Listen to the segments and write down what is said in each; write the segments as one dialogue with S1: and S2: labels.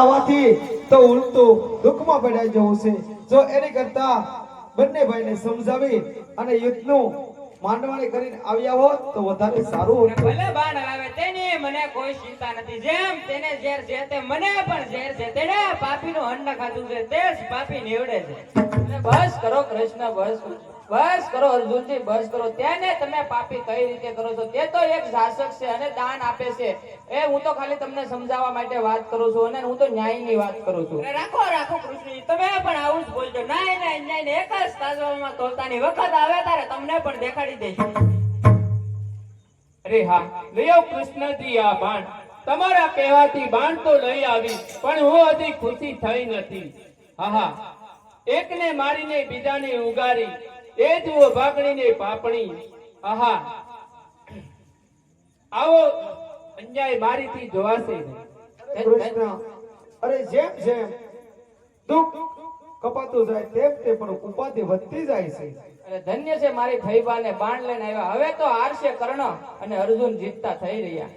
S1: આવવાથી તો ઉલટું દુઃખમાં પડાઈ જવું છે. જો એની કરતા બંને ભાઈને સમજાવી અને યુદ્ધનું માંડવાણી કરીને આવ્યા હોત તો વધારે સારું હોત.
S2: ભલે બાણ આવે તેની મને કોઈ ચિંતા નથી. જેમ તેને ઝેર છે તે મને પણ ઝેર છે. તેને પાપીનું અન્ન ખાધું છે તે જ પાપી નીવડે છે. બસ કરો કૃષ્ણ, બસ કરો અર્જુનજી, બસ કરો. તેને તમે પાપી કઈ રીતે કરો છો? તે તો એક શાસક છે અને દાન આપે છે. એ હું તો ખાલી તમને સમજાવવા માટે વાત કરું છું અને હું તો ન્યાયની વાત કરું છું. રાખો રાખો કૃષ્ણજી, તમે પણ આવું જ બોલજો. નાય નાય નાય એક જ તાજવામાં તોલતાની વખત આવે ત્યારે તમને પણ દેખાડી દઈશ.
S3: અરે હા, લયો કૃષ્ણજી આ બાણ. તમારા કહેવાથી બાણ તો લઈ આવી, પણ હું હજી ખુશી થઈ નથી. હા, એકને મારીને બીજાને ઉગારી, એ જુઓ ભાગણીને પાપણી. આહા, આવો અન્યાય મારીથી જોવાશે નહીં.
S1: કૃષ્ણ, અરે જેમ જેમ દુઃખ કપાતું જાય તેમ તે પણ ઉપાધિ વધતી જાય છે.
S2: અરે ધન્ય છે મારી ફઈબાને બાણ લઈને આવ્યા. હવે તો હારશે કર્ણ અને અર્જુન જીતતા થઈ રહ્યા.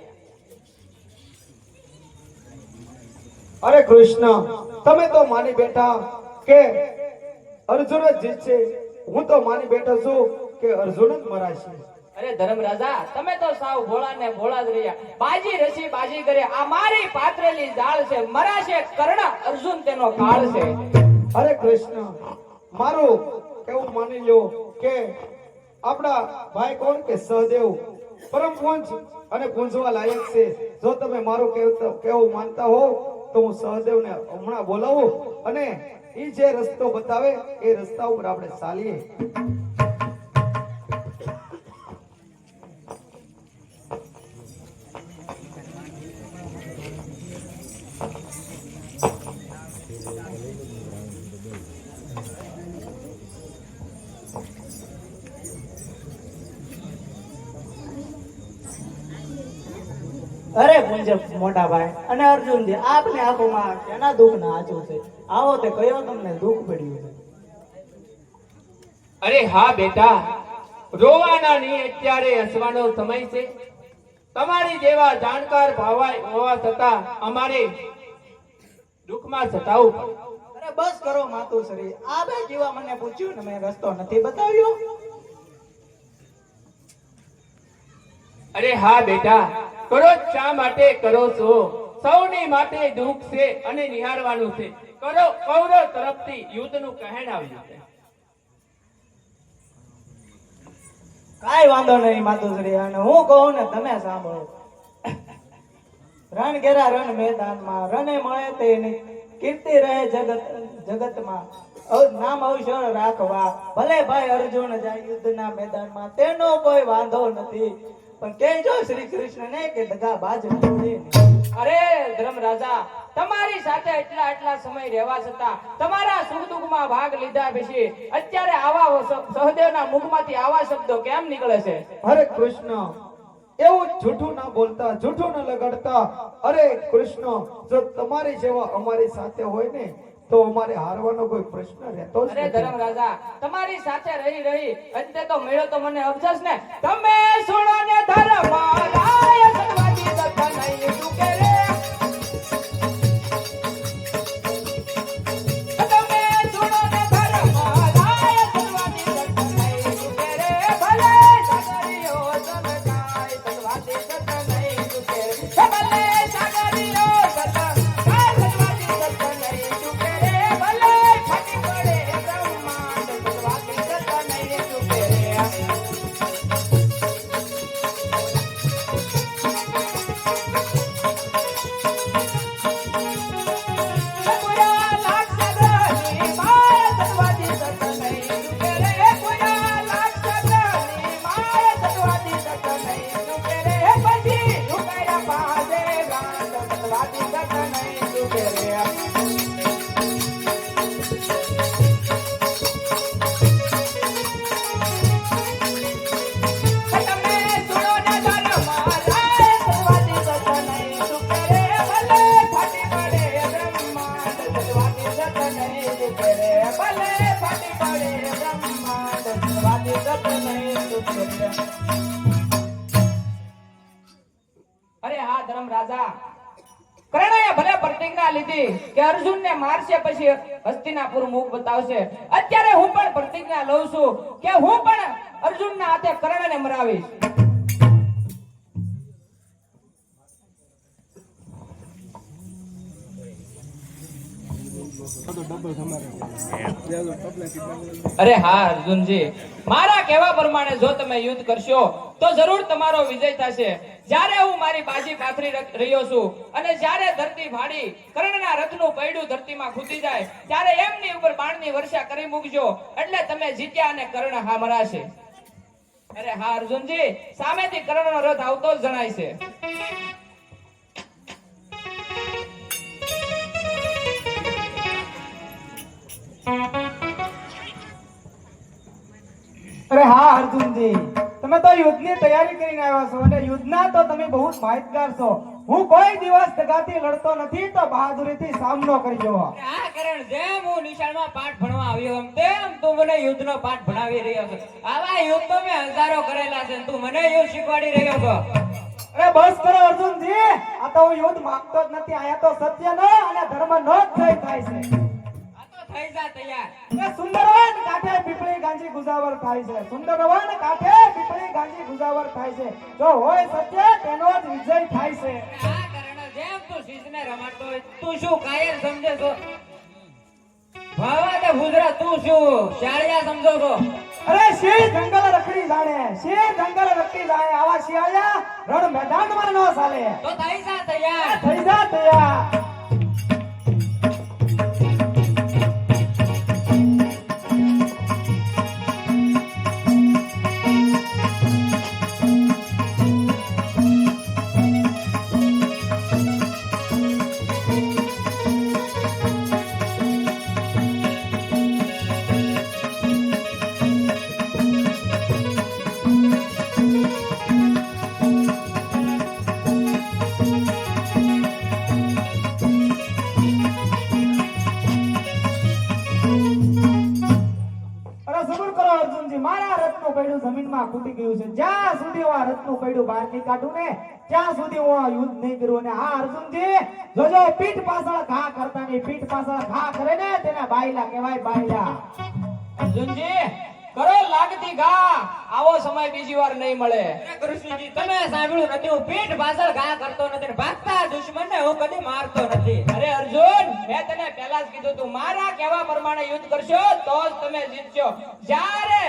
S1: અરે કૃષ્ણ, તમે તો માની બેઠા કે અર્જુન જ જીતશે. હું તો માની બેઠો છું કે અર્જુન જ મરાશે.
S2: અરે ધર્મરાજા, તમે તો સાવ ભોળા ને ભોળા જ રહ્યા. બાજી રસી બાજી કરે. આ મારી પાત્રેલી જાળ છે. મરાશે કર્ણ, અર્જુન તેનો કાળ છે.
S1: અરે કૃષ્ણ, મારું કેવું માની લ્યો કે આપણા ભાઈ કોણ કે સહદેવ પરમ પૂંજ અને પૂંજવા લાયક છે. જો તમે મારું કેવું માનતા હો તો હું સહદેવને હમણાં બોલાવું અને ઈ જે રસ્તો બતાવે એ રસ્તા ઉપર આપણે ચાલીએ.
S4: અરે પૂંજ મોટા ભાઈ અને અર્જુનજી, આપને આંખોમાં કેના દુઃખ ના આંચુ છે? આવો તે કયો તમને દુઃખ પડ્યું છે?
S3: અરે હા બેટા, રોવાના નહીં, અત્યારે હસવાનો સમય છે. તમારી જેવા જાણકાર ભાવાય હોવા છતાં અમારે દુઃખમાં સતાવું પડે.
S4: અરે બસ કરો માતુશ્રી, આ બે જીવા મને પૂછ્યું ને મેં રસ્તો નથી બતાવ્યો.
S3: અરે હા બેટા, કરો શા માટે કરો છો? સૌની માટે દુઃખ છે અને નિહાળવાનું છે. કરો, કૌરવ તરફથી યુદ્ધનું કહેણ આવ્યું છે.
S4: કાઈ વાંધો નહીં માતુશ્રી, અને હું કહું ને તમે સાંભળો. રણ ઘેરા રણ મેદાનમાં, રણે મળે તેની કીર્તિ રહે જગતમાં. નામ અવસર રાખવા ભલે ભાઈ અર્જુન જાય યુદ્ધના મેદાનમાં, તેનો કોઈ વાંધો નથી. પણ કહેજો શ્રી કૃષ્ણને કે દગા બાજ નથી.
S2: અરે ધર્મરાજા, તમારી સાથે એટલા સમય રહેવા છતાં તમારા સુખ દુઃખમાં ભાગ લીધા પછી અત્યારે આવા સહદેવના મુખમાંથી આવા શબ્દો કેમ નીકળે છે?
S1: અરે કૃષ્ણ, એવું જૂઠું ના બોલતા, જૂઠું ના લગાડતા. અરે કૃષ્ણ, જો તમારી જેવા અમારી સાથે હોય ને તો અમારે હારવાનો કોઈ પ્રશ્ન રહેતો જ
S2: અરે
S1: નથી.
S2: ધર્મરાજા, તમારી સાથે રહી અંતે તો મેળો તો મને અફસોસ ને. તમે સુણો ને ધર્મરાય, સત્વાદી સત્ય નહીં ચૂકે રે. તમે સુણો ને ધર્મરાય, સત્વાદી સત્ય નહીં ચૂકે રે. ભલે સાગરીઓ સલગાય, સત્વાદી સત્ય નહીં ચૂકે રે. ભલે સાગરીઓ સલગાય, સત્વાદી સત્ય નહીં ચૂકે રે. ભલે ફાટી પડે બ્રહ્માંડ, સત્વાદી સત્ય નહીં ચૂકે રે. કર્ણએ ભલે પ્રતિજ્ઞા લીધી કે અર્જુનને મારશે પછી હસ્તિનાપુર મુખ બતાવશે. અત્યારે હું પણ પ્રતિજ્ઞા લઉં છું કે હું પણ અર્જુનના હાથે કર્ણને મરાવીશ. અરે હા અર્જુનજી, મારા કહેવા પ્રમાણે જો તમે યુદ્ધ કરશો તો જરૂર તમારો વિજય થશે. જ્યારે હું મારી બાજી પાથરી રહ્યો છું અને જ્યારે ધરતી ફાડી કર્ણના રથનું પૈડું ધરતીમાં ખૂટી જાય ત્યારે એમની ઉપર બાણની વર્ષા કરી મૂકજો એટલે તમે જીત્યા અને કર્ણ હા મરાશે. અરે હા અર્જુનજી, સામેથી કર્ણનો રથ આવતો જ જણાય છે.
S4: અરે હા અર્જુનજી, તમે તો યુદ્ધની તૈયારી કરીને આવ્યા છો અને યુદ્ધના તો તમે બહુ જ માહિતગાર છો. હું કોઈ દિવસ દગાથી લડતો નથી તો બહાદુરીથી સામનો કરજો.
S2: આ કરણ, જેમ હું નિશાળમાં પાઠ ભણવા આવ્યો તેમ તું મને યુદ્ધનો પાઠ ભણાવી રહ્યો છે. આવા યુદ્ધ તો મેં હજારો કરેલા છે, તું મને યુદ્ધ શીખવાડી રહ્યો છો.
S4: અરે બસ કરો અર્જુનજી, આ તો હું યુદ્ધ માંગતો જ નથી. આયા તો સત્યનો અને ધર્મનો જ જય થાય છે.
S2: આ તો થઈ જા તૈયાર.
S4: એ સુંદરવન કાંઠે પીપળી ગાંજી ગુજાવર થાય છે. સુંદરવન કાંઠે પીપળી ગાંજી ગુજાવર થાય છે. જો હોય સત્ય તેનો જ વિજય થાય છે.
S2: આ કરણ, જેમ તું શીશને રમાડતો હોય તું શું કાયર સમજે છો? ભાવા દે ભૂજરા, તું શું શાળિયા સમજો છો?
S4: અરે સિંહ જંગલ રખડી જાણે, સિંહ જંગલ રખડી જાણે. આવા શિયાળિયા રણ મેદાનમાં ન ચાલે.
S2: તો થઈ જા તૈયાર.
S4: થઈ જા તૈયાર. જમીનમાં ખૂટી ગયું છે. જ્યાં સુધી હું આ રથનું પૈડું બહાર નહીં કાઢું ને ત્યાં સુધી હું આ યુદ્ધ નહીં કરું. અને હા અર્જુનજી, જોજો પીઠ પાછળ ઘા કરતા નહીં. પીઠ પાછળ ઘા કરે ને તેને બાયલા કહેવાય, બાયલા.
S2: અર્જુનજી, કરો લાગતી ઘા, આવો સમય બીજી વાર નહીં મળે. કૃષ્ણજી, તમે સાંભળ્યું નથી, હું પીઠ પાછળ ઘા કરતો નથી, ભાગતા દુશ્મનને હું કદી મારતો નથી. અરે અર્જુન, મેં તને પહેલા જ કીધું તું મારા કહેવા પ્રમાણે યુદ્ધ કરશો તો જ તમે જીતશો. જ્યારે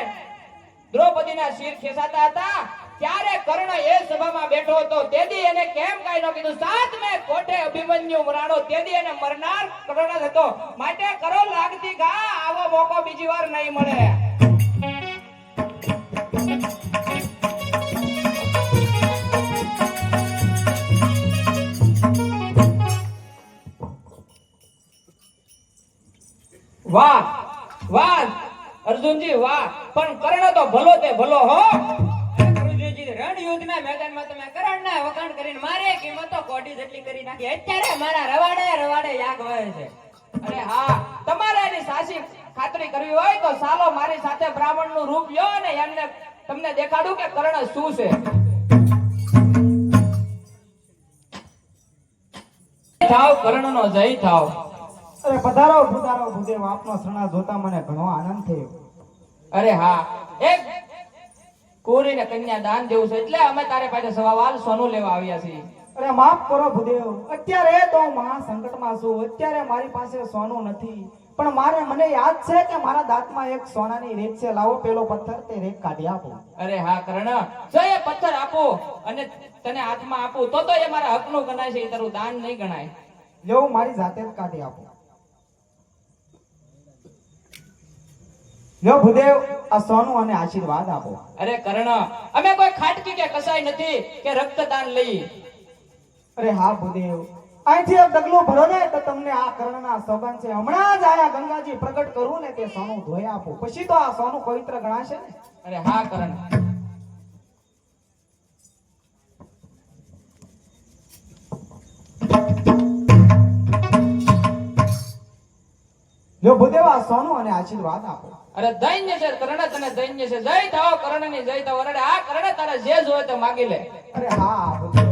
S2: દ્રૌપદીના શિર ખેંચાતા હતા ત્યારે કર્ણ એ સભામાં બેઠો હતો. તેદી એને કેમ કાઈ ન કીધું? સાતમે કોઠે અભિમન્યુ મરાણો, તેદી એને મરનાર કર્ણ જ હતો. માટે કરો લાગતી ઘા, આવો મોકો બીજી વાર નહીં મળે. વાહ વાહ અર્જુનજી, વાહ. પણ કર્ણ તો ભલો તે ભલો હો. અર્જુનજી, રણ યુદ્ધના મેદાનમાં તમે કર્ણના વખાણ કરીને મારી કિંમતો કોટી જેટલી કરી નાખી. અત્યારે મારા રવાડે રવાડે યાગ વહે છે. અરે હા, તમારે એની સાચી ખાતરી કરવી હોય તો ચાલો મારી સાથે બ્રાહ્મણનું રૂપ લ્યો અને એમને તમને દેખાડું કે કર્ણ શું છે. થાવ કર્ણનો જય થાવ.
S4: અરે પધારો પધારો ભૂદેવ, આપનો શરણા જોતા મને ઘણો આનંદ થયો.
S2: અરે હા, એક કુંવરીને કન્યા દાન દેવું છે એટલે અમે તારે પાસે સવાલ સોનું લેવા આવ્યા છીએ.
S4: અરે માફ કરો ભૂદેવ, અત્યારે તો હું મહા સંકટમાં છું. અત્યારે મારી પાસે સોનું નથી, પણ મને યાદ છે કે મારા દાંતમાં એક સોનાની રેક છે. લાવો પેલો પથ્થર, તે રેક કાઢી આપો.
S2: અરે હા કર્ણ, જો એ પથ્થર આપો અને તને હાથમાં આપું તો એ મારા હકનું ગણાય છે, એ તારું દાન નહીં ગણાય.
S4: લેવું મારી જાતે જ કાઢી આપો. લ્યો ભૂદેવ, આ સોનું અને આશીર્વાદ આપો.
S2: અરે કર્ણ, અમે કોઈ ખાટકી કે કસાઈ નથી કે રક્તદાન લઈ.
S4: અરે હા ભૂદેવ, અહીંથી એક ડગલું ભરો ને તો તમને આ કર્ણના સોગંદ છે. હમણાં જ આયા ગંગાજી પ્રગટ કરું ને તે સોનું ધોઈ આપો, પછી તો આ સોનું પવિત્ર ગણાશે ને.
S2: અરે હા કર્ણ.
S4: લ્યો ભૂદેવ, આ સોનું અને આશીર્વાદ આપો.
S2: અરે દૈન્ય છે કર્ણ, તને દૈન્ય છે. જય થાવ કર્ણની જય થાવ. અરે આ કર્ણ તારે જે જોઈએ તે માગી લે.
S4: અરે હા ભૂદેવ,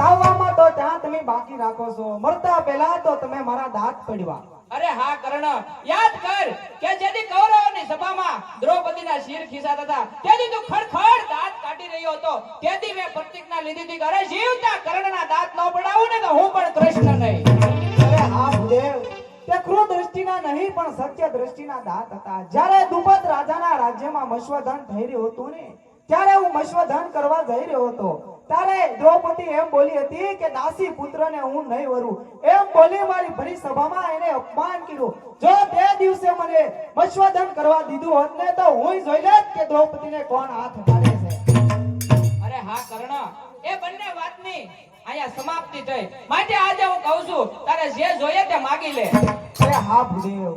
S1: તાવવામાં તો ત્યાં તમે બાકી રાખો છો, મરતા પહેલા તો તમે મારા દાંત પડવા.
S2: અરે હા કર્ણ, યાદ કર કે જેથી કૌરવોની સભામાં દ્રૌપદીના શિર ખીસાતા હતા, તેથી તું ખડખડ દાંત કાઢી રહ્યો હતો, તેથી મેં પ્રતિજ્ઞા લીધી હતી કે અરે જીવતા કર્ણના દાંત ન પડાવું ને તો હું પણ કૃષ્ણ નહીં.
S1: અરે હા ભૂદેવ, તે ક્રૂર દ્રષ્ટિના નહીં પણ સત્ય દ્રષ્ટિના દાંત હતા. જ્યારે દ્રુપદ રાજાના રાજ્યમાં મશ્વધન થઈ રહ્યું હતું ને, ત્યારે હું મશ્વધન કરવા જઈ રહ્યો હતો, ત્યારે દ્રૌપદી એમ બોલી હતી કે દાસી પુત્રને હું નહીં વરું. એમ બોલી મારી ભરી સભામાં એને અપમાન કર્યું. જો તે દિવસે મને મશ્વધન કરવા દીધું હોત ને તો હું જોઈ લેત કે દ્રૌપદીને કોણ હાથ પાડે છે.
S2: અરે હા કર્ણ, એ બંને વાતની અહીંયા સમાપ્તિ થઈ. માટે આજે હું કહું છું, તારે જે જોઈએ તે માગી લે.
S1: અરે હા ભૂદેવ,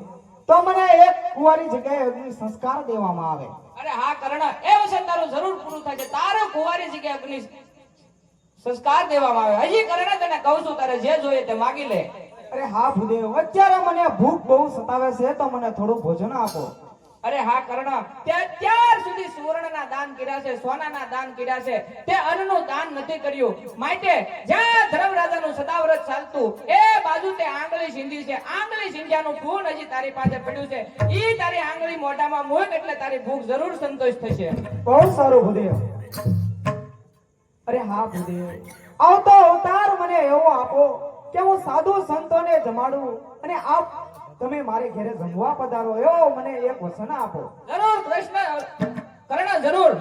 S1: તો મને એક કુંવારી જગ્યાએ અગ્નિ સંસ્કાર દેવામાં આવે.
S2: અરે હા કર્ણ, એ વખત તારું જરૂર પૂરું થાય છે. તારો કુંવારી જગ્યાએ અગ્નિ સંસ્કાર દેવામાં આવે. હજી કર્ણ તને કહું છું, તારે જે જોઈએ તે માગી લે.
S1: અરે હા ભૂદેવ, અત્યારે મને ભૂખ બહુ સતાવે છે, તો મને થોડું ભોજન આપો.
S2: અરે હા કર્ણ, તે અત્યાર સુધી સુવર્ણના દાન કર્યા છે, સોનાના દાન કર્યા છે, તે અન્નનું દાન નથી કર્યું. માટે જ્યાં ધર્મરાજાનું સદાવ્રત ચાલતું એ બાજુ તે આંગળી સિંધી છે. આંગળી સિંધ્યાનું ફૂલ હજી તારી પાસે પડ્યું છે. ઈ તારી આંગળી મોઢામાં મૂક એટલે તારી ભૂખ જરૂર સંતોષ થશે.
S1: બહુ સારું ભૂદેવ. અરે હા ભૂદેવ, આવતો અવતાર મને એવો આપો કે હું સાધુ સંતોને જમાડું અને આપ તમે મારે ઘરે જમવા પધારો, એવો મને એક વચન આપો.
S2: જરૂર કૃષ્ણ, કર્ણ જરૂર.